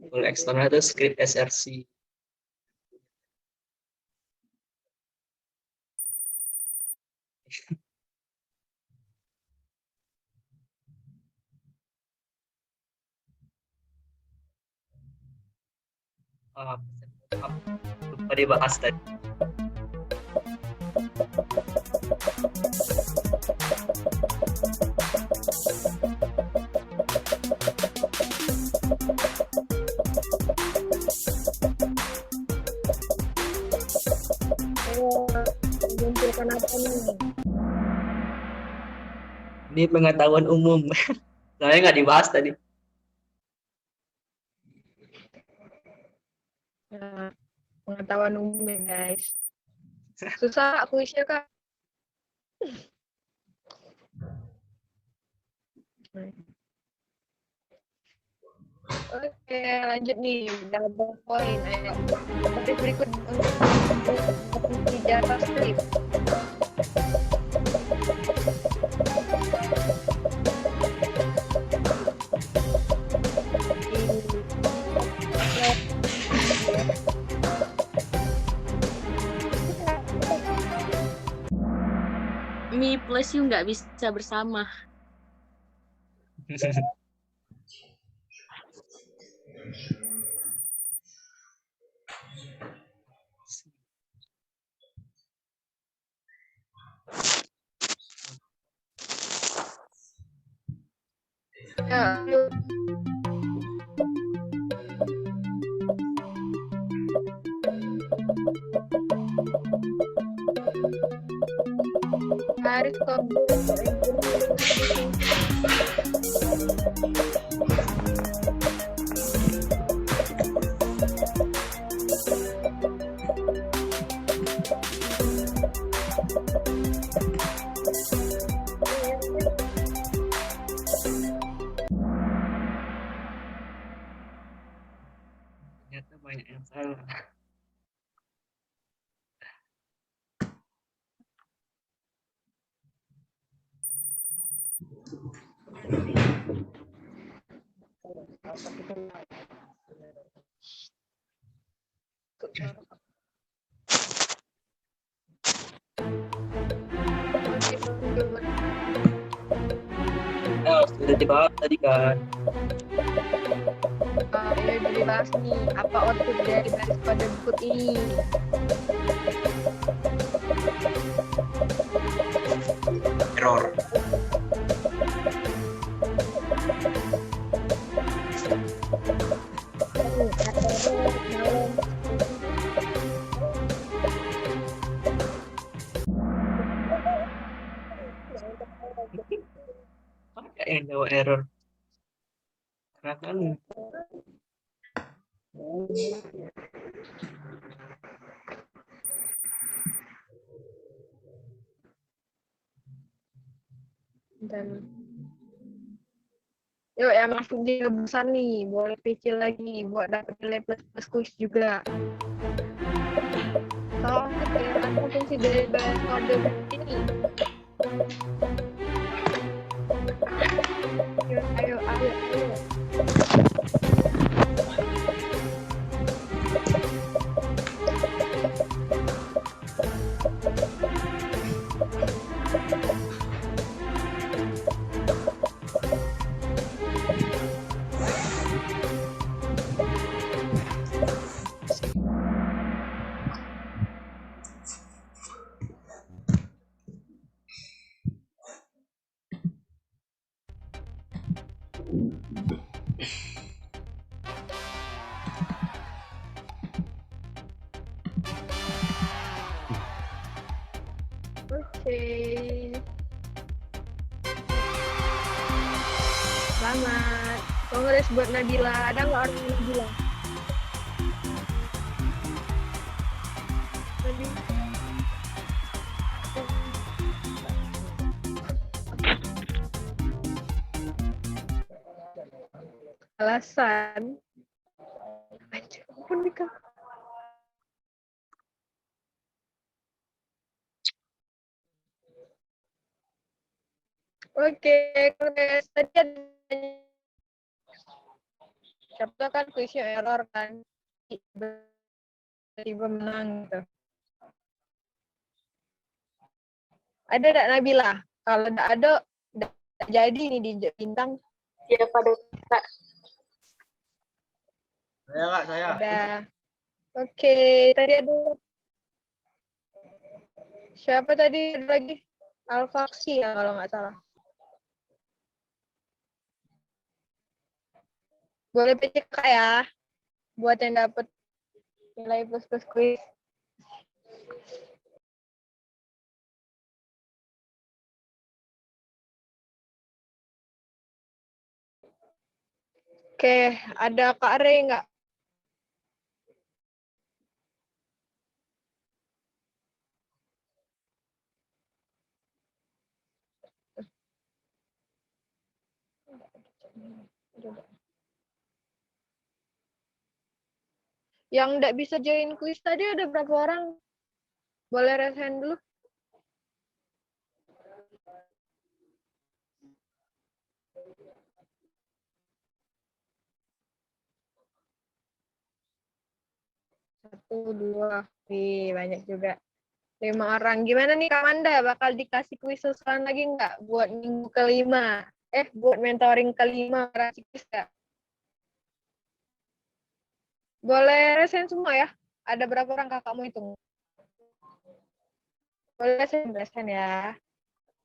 Kalau eksternal itu script SRC. Lupa dibahas tadi. Ini pengetahuan umum. Soalnya nggak dibahas tadi. Pengetahuan umum ya guys. Susah kuisnya Kak. Oke, lanjut nih, double point. Ayo. Tapi berikut untuk JavaScript. Me plus you nggak bisa bersama. Ya, yuk. Harus Ternyata banyak yang salah. Sudah dibahas tadi kan. Ayo dibahas nih, apa output dari baris kode input ini? Error. Kayak yang jawab error. Kenapa nih? Dan yuk yang masuk di besar nih, boleh PC lagi buat dapat nilai plus kuis juga. Salah satu yang ada fungsi dari kode ini. Ayo. Oke. Selamat. Kongres buat Nabila. Ada nggak orang Nabila? Alasan. Anjir, ampun Mika. Oke, kongres. Tadi ada siapa kan kuisnya error kan. Tiba-tiba menang gitu. Ada enggak Nabila? Kalau enggak ada, udah jadi nih di bintang. Siapa ada Kak? Saya Kak, saya. Ada. Oke, tadi ada siapa tadi lagi? Alfaksi ya kalau nggak salah. Boleh PC Kak ya, buat yang dapat nilai plus kuis. Oke, ada Kak Re nggak? Yang nggak bisa join kuis tadi ada berapa orang? Boleh raise hand dulu? Satu, dua. Wih, banyak juga. 5 orang. Gimana nih Kak Manda? Bakal dikasih kuis susulan lagi nggak? Buat minggu kelima. Buat mentoring kelima. Kasih kuis nggak? Boleh resen semua ya? Ada berapa orang kakakmu hitung? Boleh resen ya.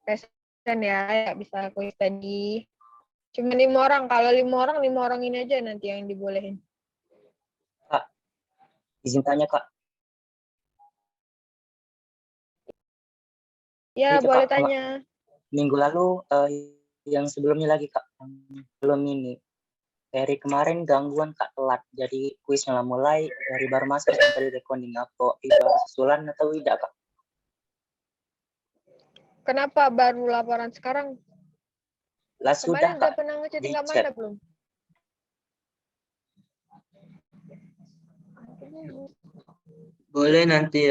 Resen ya, ya bisa kuis tadi. Cuma 5 orang. Kalau 5 orang ini aja nanti yang dibolehin. Kak, izin tanya Kak. Ya, Itu, boleh Kak, tanya. Minggu lalu yang sebelumnya lagi Kak, yang belum ini. Dari kemarin gangguan Kak telat, jadi kuisnya mulai dari baru masuk sampai recording apa itu harus susulan atau tidak Kak? Kenapa baru laporan sekarang? Lah sudah Kemarin udah Kak, pernah ngechat di Kak chat. Manda belum? Boleh nanti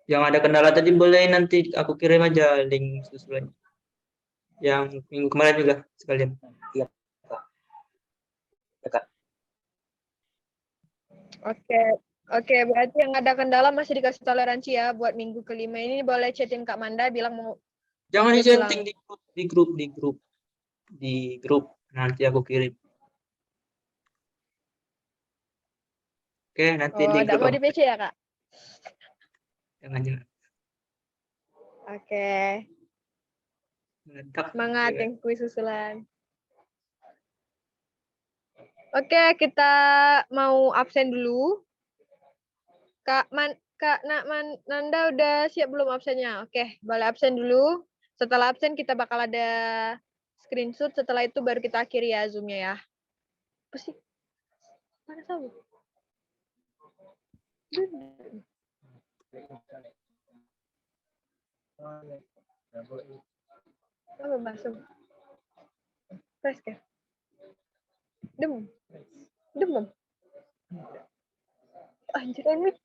yang ada kendala tadi boleh nanti aku kirim aja link susulannya. Yang minggu kemarin juga sekalian. Iya Kak. Ya Kak. Oke, berarti yang ada kendala masih dikasih toleransi ya buat minggu kelima ini. Boleh chatin Kak Manda bilang mau. Jangan mau disetting pulang. di grup nanti aku kirim. Oke, nanti di Enggak grup mau aku di PC ya Kak? jangan. Oke. Meledak. Semangat yang kuis susulan. Oke, kita mau absen dulu. Nanda udah siap belum absennya? Oke, boleh absen dulu. Setelah absen kita bakal ada screenshot. Setelah itu baru kita akhiri ya Zoom-nya ya. Apa sih? Mana tahu? Apa masuk? Press ke? Demam. Demam. Anjir, Amit.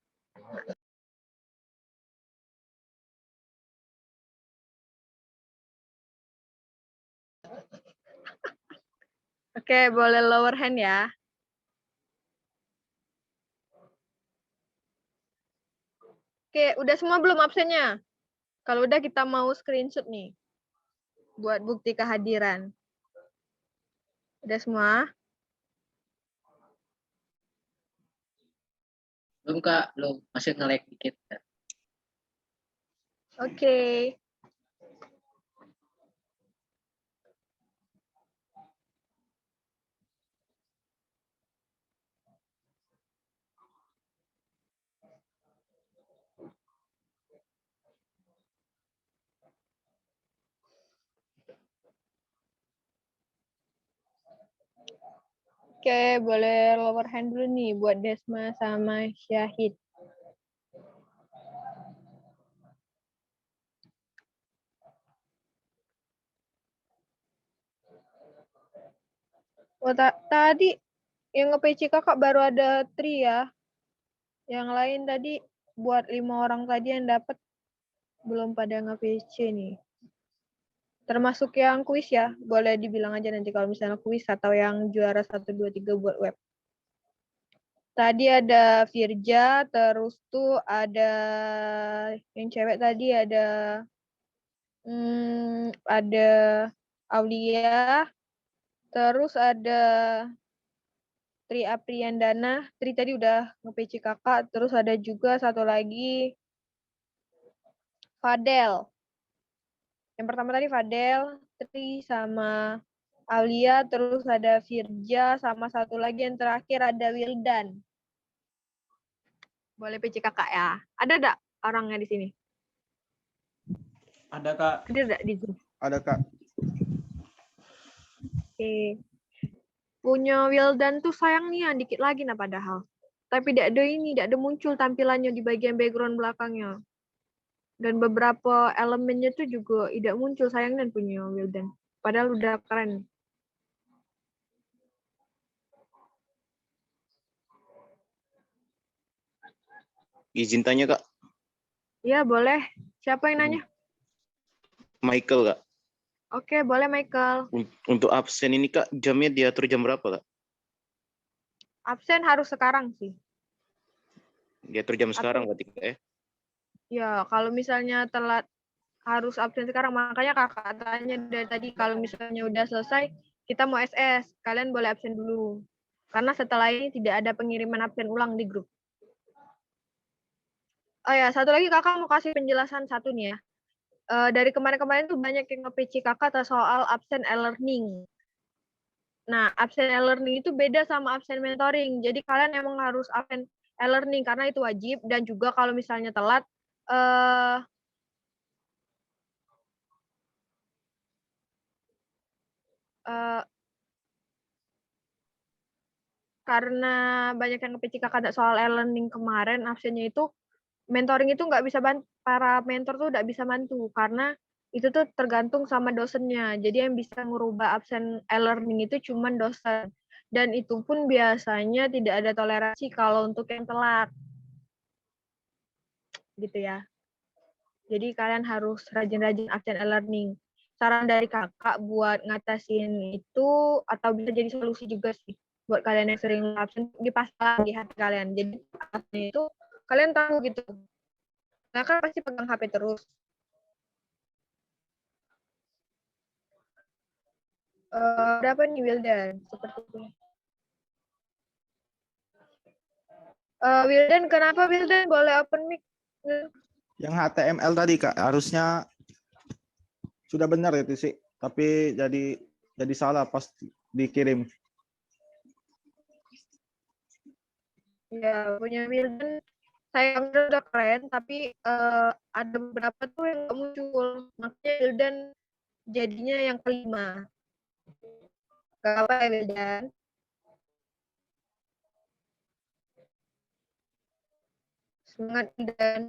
Oke, boleh lower hand ya. Oke, udah semua belum absennya? Kalau udah kita mau screenshot nih. Buat bukti kehadiran. Udah semua? Belum Kak, belum. Masih nge-lag dikit. Oke. Oke, boleh lower hand dulu nih buat Desma sama Syahid. Oh, tadi yang nge-PC kakak baru ada 3 ya. Yang lain tadi buat 5 orang tadi yang dapat belum pada nge-PC nih. Termasuk yang kuis ya. Boleh dibilang aja nanti kalau misalnya kuis atau yang juara 1, 2, 3 buat web. Tadi ada Virja, terus tuh ada yang cewek tadi ada Aulia, terus ada Tri Apriandana. Tri tadi udah nge-PC kakak, terus ada juga satu lagi Fadel. Yang pertama tadi Fadel, Tri sama Aulia, terus ada Virja, sama satu lagi yang terakhir ada Wildan. Boleh PC kakak ya. Ada enggak orangnya di sini? Ada Kak. Ada enggak di Zoom? Ada Kak. Oke. Punya Wildan tuh sayang nih, dikit lagi nah padahal. Tapi tidak ada muncul tampilannya di bagian background belakangnya. Dan beberapa elemennya tuh juga tidak muncul, sayang dan punya Wildan. Padahal udah keren. Izin tanya Kak. Ya boleh. Siapa yang nanya? Michael Kak. Oke, boleh Michael. Untuk absen ini Kak, jamnya diatur jam berapa Kak? Absen harus sekarang sih. Diatur jam sekarang berarti Kak ya? Ya, kalau misalnya telat harus absen sekarang. Makanya kakak tanya dari tadi kalau misalnya udah selesai, kita mau SS. Kalian boleh absen dulu. Karena setelah ini tidak ada pengiriman absen ulang di grup. Oh ya, satu lagi kakak mau kasih penjelasan satu nih ya. Dari kemarin-kemarin tuh banyak yang nge-PC kakak soal absen e-learning. Nah, absen e-learning itu beda sama absen mentoring. Jadi kalian emang harus absen e-learning karena itu wajib, dan juga kalau misalnya telat karena banyak yang nge-PC kakak soal e-learning kemarin, absennya itu mentoring itu nggak bisa bantu, para mentor tuh nggak bisa bantu karena itu tuh tergantung sama dosennya. Jadi yang bisa merubah absen e-learning itu cuma dosen. Dan itu pun biasanya tidak ada toleransi kalau untuk yang telat. Gitu ya. Jadi kalian harus rajin-rajin absen e-learning. Saran dari kakak buat ngatasin itu, atau bisa jadi solusi juga sih buat kalian yang sering absen, dipasang di HP kalian. Jadi absen itu kalian tahu gitu. Nah kan pasti pegang HP terus. Berapa nih Wildan? Seperti itu. Wildan, kenapa Wildan? Boleh open mic? Yang HTML tadi Kak, harusnya sudah benar itu sih. Tapi jadi salah pas dikirim. Ya, punya Wildan saya ambil udah keren, tapi ada beberapa tuh yang nggak muncul. Makanya Wildan jadinya yang kelima. Gak apa ya Wildan? Semangat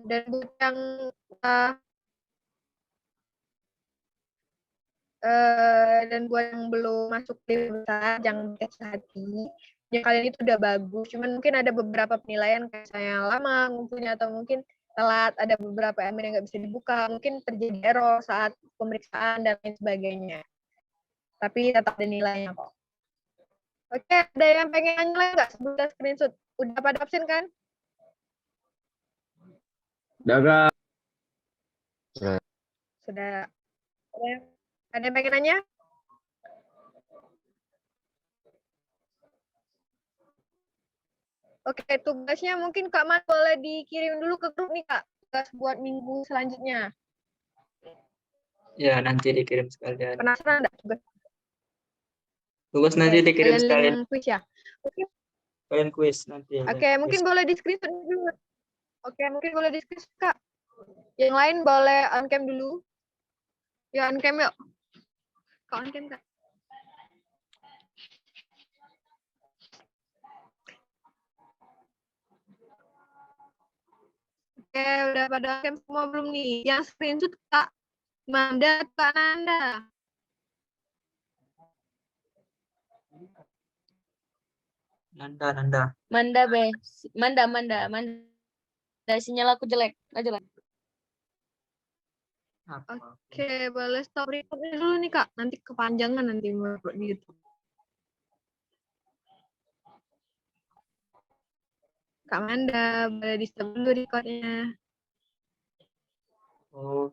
dan buat yang dan buat yang belum masuk tim besar jangan berkecil hati. Ya kalian itu udah bagus, cuman mungkin ada beberapa penilaian kayak saya lama ngumpulnya atau mungkin telat, ada beberapa admin yang nggak bisa dibuka, mungkin terjadi error saat pemeriksaan dan lain sebagainya. Tapi tetap ada nilainya kok. Oke, ada yang pengen nanya lagi nggak sebelum screenshot? Udah pada absen kan? Daga. Sudah. Ada yang pengen nanya? Oke, tugasnya mungkin Kak Man boleh dikirim dulu ke grup nih Kak. Tugas buat minggu selanjutnya. Ya, nanti dikirim sekalian. Penasaran enggak tugas? Tugas nanti dikirim sekalian. Kuis ya. Oke, Kalian kuis nanti. mungkin boleh di screenshot dulu. Oke, mungkin boleh di screenshot Kak. Yang lain boleh on cam dulu. Ya on cam yuk. Kak on cam Kak. Oke, udah pada on cam semua belum nih? Yang screenshot Kak Manda, Kak Nanda. Nanda. Manda, Be. Manda. Sinyal aku jelek. Jelek. Oke, boleh stop recordnya dulu nih Kak. Nanti kepanjangan nanti di YouTube. Kak Manda, boleh di stop dulu recordnya. Oh.